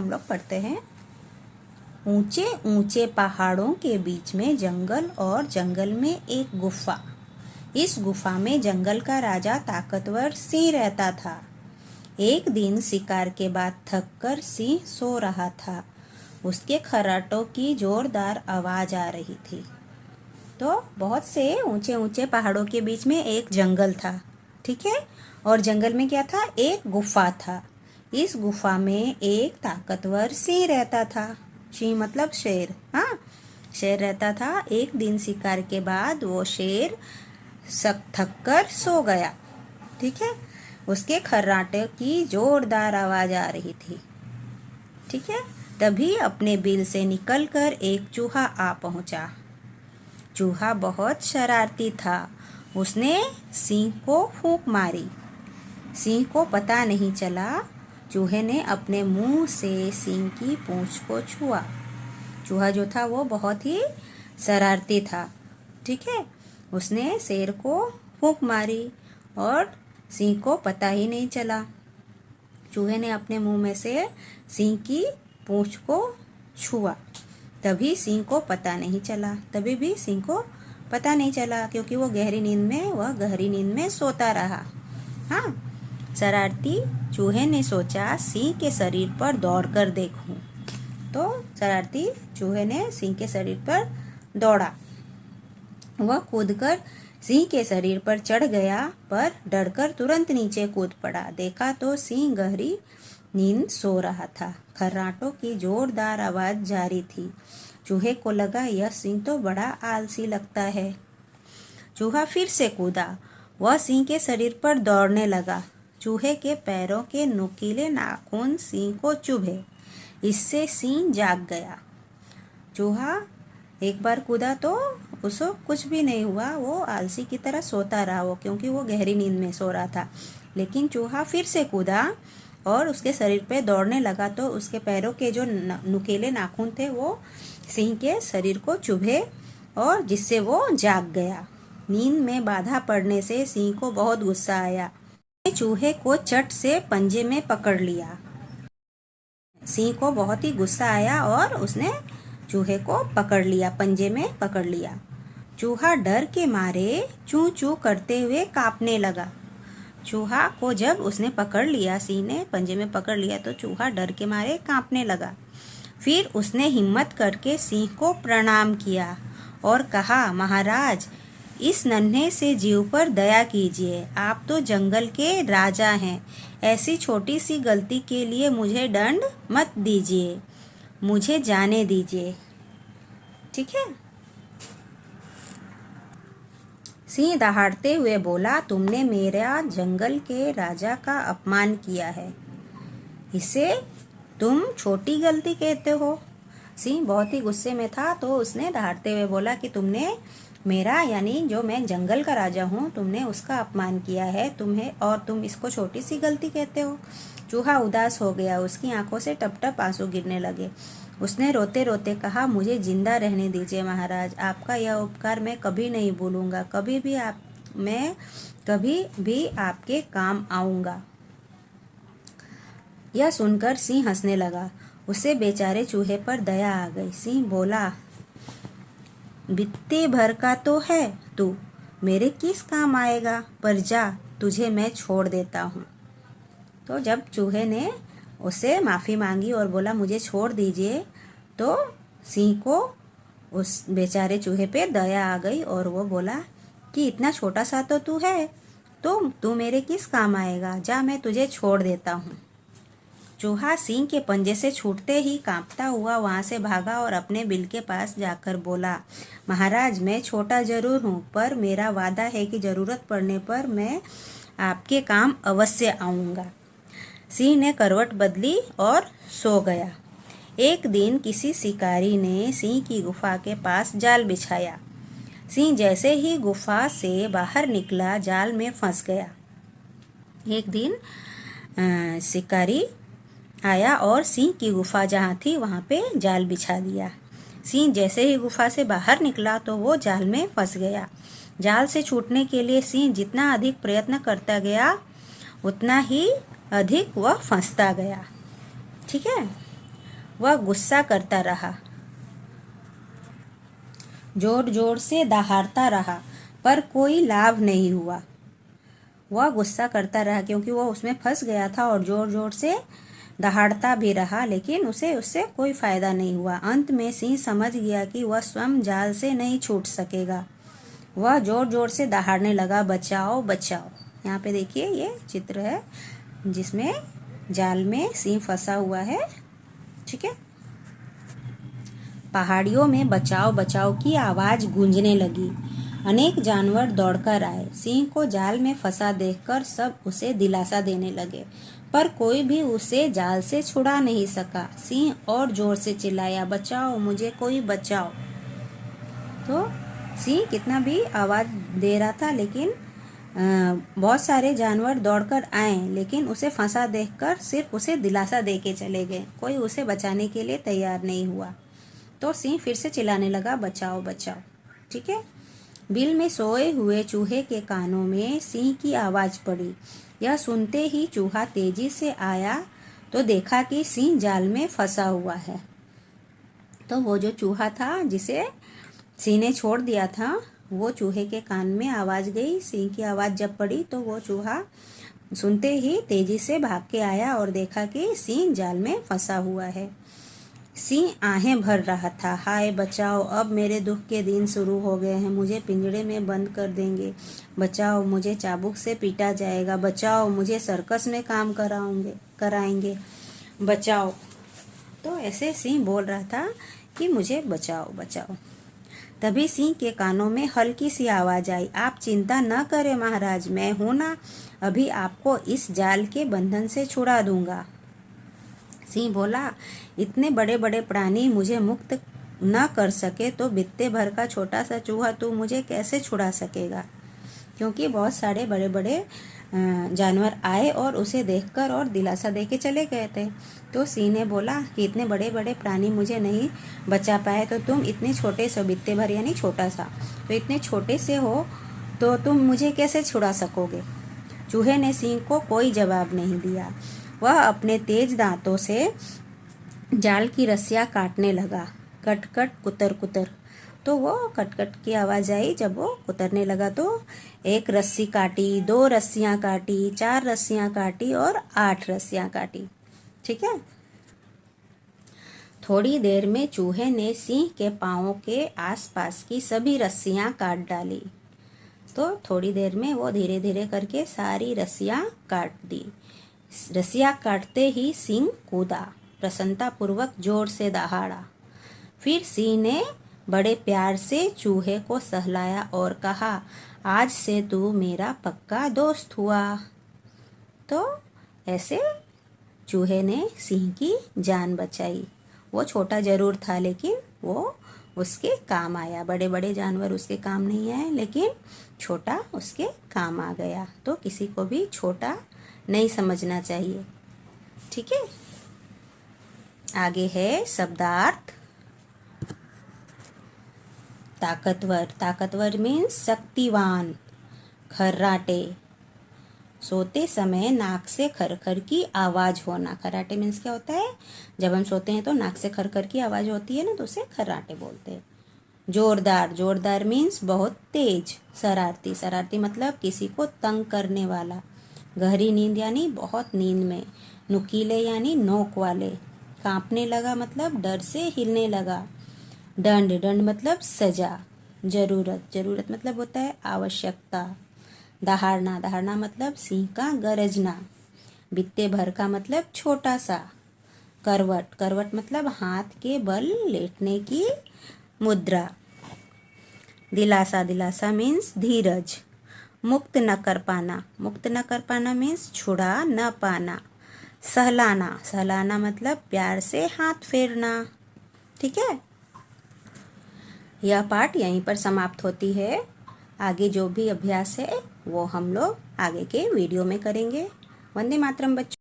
हम लोग पढ़ते हैं। ऊंचे ऊंचे पहाड़ों के बीच में जंगल और जंगल में एक गुफा। इस गुफा में जंगल का राजा ताकतवर सिंह रहता था। एक दिन शिकार के बाद थककर सिंह सो रहा था। उसके खर्राटों की जोरदार आवाज आ रही थी। तो बहुत से ऊंचे ऊंचे पहाड़ों के बीच में एक जंगल था, ठीक है। और जंगल में क्या था? एक गुफा था। इस गुफा में एक ताकतवर सिंह रहता था। सिंह मतलब शेर। हाँ, शेर रहता था। एक दिन शिकार के बाद वो शेर थक कर सो गया, ठीक है। उसके खर्राटे की जोरदार आवाज आ रही थी, ठीक है। तभी अपने बिल से निकलकर एक चूहा आ पहुंचा। चूहा बहुत शरारती था। उसने सिंह को फूंक मारी। सिंह को पता नहीं चला। चूहे ने अपने मुंह से सिंह की पूंछ को छुआ। चूहा जो था वो बहुत ही शरारती था, ठीक है। उसने शेर को फूंक मारी और सिंह को पता ही नहीं चला। चूहे ने अपने मुंह में से सिंह की पूंछ को छुआ। तभी सिंह को पता नहीं चला। तभी भी सिंह को पता नहीं चला, क्योंकि वह गहरी नींद में सोता रहा। हाँ, शरारती चूहे ने सोचा सिंह के शरीर पर दौड़कर देखूं। तो शरारती चूहे ने सिंह के शरीर पर दौड़ा। वह कूदकर सिंह के शरीर पर चढ़ गया, पर डरकर तुरंत नीचे कूद पड़ा। देखा तो सिंह गहरी नींद सो रहा था। खर्राटों की जोरदार आवाज जारी थी। चूहे को लगा यह सिंह तो बड़ा आलसी लगता है। चूहा फिर से कूदा। वह सिंह के शरीर पर दौड़ने लगा। चूहे के पैरों के नुकीले नाखून सिंह को चुभे। इससे सिंह जाग गया। चूहा एक बार कूदा तो उसको कुछ भी नहीं हुआ। वो आलसी की तरह सोता रहा, वो क्योंकि वो गहरी नींद में सो रहा था। लेकिन चूहा फिर से कूदा और उसके शरीर पे दौड़ने लगा, तो उसके पैरों के जो नुकीले नाखून थे वो सिंह के शरीर को चुभे और जिससे वो जाग गया। नींद में बाधा पड़ने से सिंह को बहुत गुस्सा आया। चूहे को चट से पंजे में पकड़ लिया। सिंह को बहुत ही गुस्सा आया और उसने चूहे को पकड़ लिया, पंजे में पकड़ लिया। चूहा डर के मारे चू चू करते हुए कांपने लगा। चूहा को जब उसने पकड़ लिया, सिंह ने पंजे में पकड़ लिया, तो चूहा डर के मारे कांपने लगा। फिर उसने हिम्मत करके सिंह को प्रणाम किया और कहा, महाराज, इस नन्हे से जीव पर दया कीजिए। आप तो जंगल के राजा हैं। ऐसी छोटी सी गलती के लिए मुझे दंड मत दीजिए। मुझे जाने दीजिए, ठीक है। सिंह दहाड़ते हुए बोला, तुमने मेरा जंगल के राजा का अपमान किया है। इसे तुम छोटी गलती कहते हो। सिंह बहुत ही गुस्से में था, तो उसने दहाड़ते हुए बोला कि तुमने मेरा, यानी जो मैं जंगल का राजा हूँ, तुमने उसका अपमान किया है और तुम इसको छोटी सी गलती कहते हो। चूहा उदास हो गया। उसकी आंखों से टप टप आंसू गिरने लगे। उसने रोते रोते कहा, मुझे जिंदा रहने दीजिए महाराज। आपका यह उपकार मैं कभी नहीं भूलूंगा। मैं कभी भी आपके काम आऊंगा। यह सुनकर सिंह हंसने लगा। उसे बेचारे चूहे पर दया आ गई। सिंह बोला, बित्ते भर का तो है तू, मेरे किस काम आएगा, पर जा, तुझे मैं छोड़ देता हूँ। तो जब चूहे ने उससे माफ़ी मांगी और बोला मुझे छोड़ दीजिए, तो सिंह को उस बेचारे चूहे पे दया आ गई और वो बोला कि इतना छोटा सा तो तू है, तो तू मेरे किस काम आएगा, जा, मैं तुझे छोड़ देता हूँ। चूहा सिंह के पंजे से छूटते ही कांपता हुआ वहां से भागा और अपने बिल के पास जाकर बोला, महाराज, मैं छोटा जरूर हूँ, पर मेरा वादा है कि जरूरत पड़ने पर मैं आपके काम अवश्य आऊँगा। सिंह ने करवट बदली और सो गया। एक दिन किसी शिकारी ने सिंह की गुफा के पास जाल बिछाया। सिंह जैसे ही गुफा से बाहर निकला, जाल में फंस गया। एक दिन शिकारी आया और सिंह की गुफा जहाँ थी वहाँ पे जाल बिछा दिया। सिंह जैसे ही गुफा से बाहर निकला तो वो जाल में फंस गया। जाल से छूटने के लिए सिंह जितना अधिक प्रयत्न करता गया, उतना ही अधिक वह फंसता गया, ठीक है। वह गुस्सा करता रहा, जोर जोर से दहाड़ता रहा, पर कोई लाभ नहीं हुआ। वह गुस्सा करता रहा क्योंकि वह उसमें फंस गया था और जोर जोर से दहाड़ता भी रहा, लेकिन उसे उससे कोई फायदा नहीं हुआ। अंत में सिंह समझ गया कि वह स्वयं जाल से नहीं छूट सकेगा। वह जोर जोर से दहाड़ने लगा, बचाओ बचाओ। यहाँ पे देखिए ये चित्र है जिसमें जाल में सिंह फंसा हुआ है। ठीक है। पहाड़ियों में बचाओ बचाओ की आवाज गूंजने लगी। अनेक जानवर दौड़कर आए। सिंह को जाल में फंसा देखकर सब उसे दिलासा देने लगे, पर कोई भी उसे जाल से छुड़ा नहीं सका। सिंह और जोर से चिल्लाया, बचाओ मुझे, कोई बचाओ। तो सिंह कितना भी आवाज दे रहा था, लेकिन बहुत सारे जानवर दौड़कर आए, लेकिन उसे फंसा देखकर सिर्फ उसे दिलासा दे के चले गए। कोई उसे बचाने के लिए तैयार नहीं हुआ। तो सिंह फिर से चिल्लाने लगा, बचाओ बचाओ। ठीक है। बिल में सोए हुए चूहे के कानों में सिंह की आवाज पड़ी। यह सुनते ही चूहा तेजी से आया तो देखा कि सिंह जाल में फंसा हुआ है। तो वो जो चूहा था जिसे सिंह ने छोड़ दिया था, वो चूहे के कान में आवाज गई। सिंह की आवाज जब पड़ी तो वो चूहा सुनते ही तेजी से भाग के आया और देखा कि सिंह जाल में फंसा हुआ है। सिंह आहें भर रहा था, हाय बचाओ, अब मेरे दुख के दिन शुरू हो गए हैं। मुझे पिंजरे में बंद कर देंगे। बचाओ, मुझे चाबुक से पीटा जाएगा। बचाओ, मुझे सर्कस में काम कराएंगे। बचाओ। तो ऐसे सिंह बोल रहा था कि मुझे बचाओ बचाओ। तभी सिंह के कानों में हल्की सी आवाज आई, आप चिंता न करें महाराज, मैं हूं ना, अभी आपको इस जाल के बंधन से छुड़ा दूंगा। सिंह बोला, इतने बड़े बड़े प्राणी मुझे मुक्त न कर सके तो बित्ते भर का छोटा सा चूहा तू मुझे कैसे छुड़ा सकेगा। क्योंकि बहुत सारे बड़े बड़े जानवर आए और उसे देखकर और दिलासा दे के चले गए थे। तो सिंह ने बोला कि इतने बड़े बड़े प्राणी मुझे नहीं बचा पाए, तो तुम इतने छोटे से, बित्ते भर यानी छोटा सा, तो इतने छोटे से हो तो तुम मुझे कैसे छुड़ा सकोगे। चूहे ने सिंह को कोई जवाब नहीं दिया। वह अपने तेज दांतों से जाल की रस्सियां काटने लगा, कट कट कुतर कुतर। तो वो कटकट की आवाज आई। जब वो कुतरने लगा तो एक रस्सी काटी, 2 रस्सियां काटी, 4 रस्सियां काटी और 8 रस्सियां काटी। ठीक है। थोड़ी देर में चूहे ने सिंह के पांवों के आसपास की सभी रस्सियां काट डाली। तो थोड़ी देर में वो धीरे धीरे करके सारी रस्सियां काट दी। रस्सियां काटते ही सिंह कूदा, प्रसन्नतापूर्वक जोर से दहाड़ा। फिर सिंह ने बड़े प्यार से चूहे को सहलाया और कहा, आज से तू मेरा पक्का दोस्त हुआ। तो ऐसे चूहे ने सिंह की जान बचाई। वो छोटा जरूर था, लेकिन वो उसके काम आया। बड़े बड़े जानवर उसके काम नहीं आए, लेकिन छोटा उसके काम आ गया। तो किसी को भी छोटा नहीं समझना चाहिए। ठीक है। आगे है शब्दार्थ। ताकतवर, ताकतवर मीन्स शक्तिवान। खर्राटे, सोते समय नाक से खरखर की आवाज होना। खर्राटे मीन्स क्या होता है, जब हम सोते हैं तो नाक से खरखर की आवाज होती है ना, तो उसे खर्राटे बोलते हैं। जोरदार, जोरदार मीन्स बहुत तेज। शरारती, शरारती मतलब किसी को तंग करने वाला। गहरी नींद यानी बहुत नींद में। नुकीले यानी नोक वाले। कांपने लगा मतलब डर से हिलने लगा। दंड, दंड मतलब सजा। जरूरत, जरूरत मतलब होता है आवश्यकता। दहाड़ना, दहाड़ना मतलब सिंह का गरजना। बित्ते भर का मतलब छोटा सा। करवट, करवट मतलब हाथ के बल लेटने की मुद्रा। दिलासा, दिलासा मीन्स धीरज। मुक्त न कर पाना, मुक्त न कर पाना मीन्स छुड़ा न पाना। सहलाना, सहलाना मतलब प्यार से हाथ फेरना। ठीक है। यह पाठ यहीं पर समाप्त होती है। आगे जो भी अभ्यास है वो हम लोग आगे के वीडियो में करेंगे। वंदे मातरम बच्चों।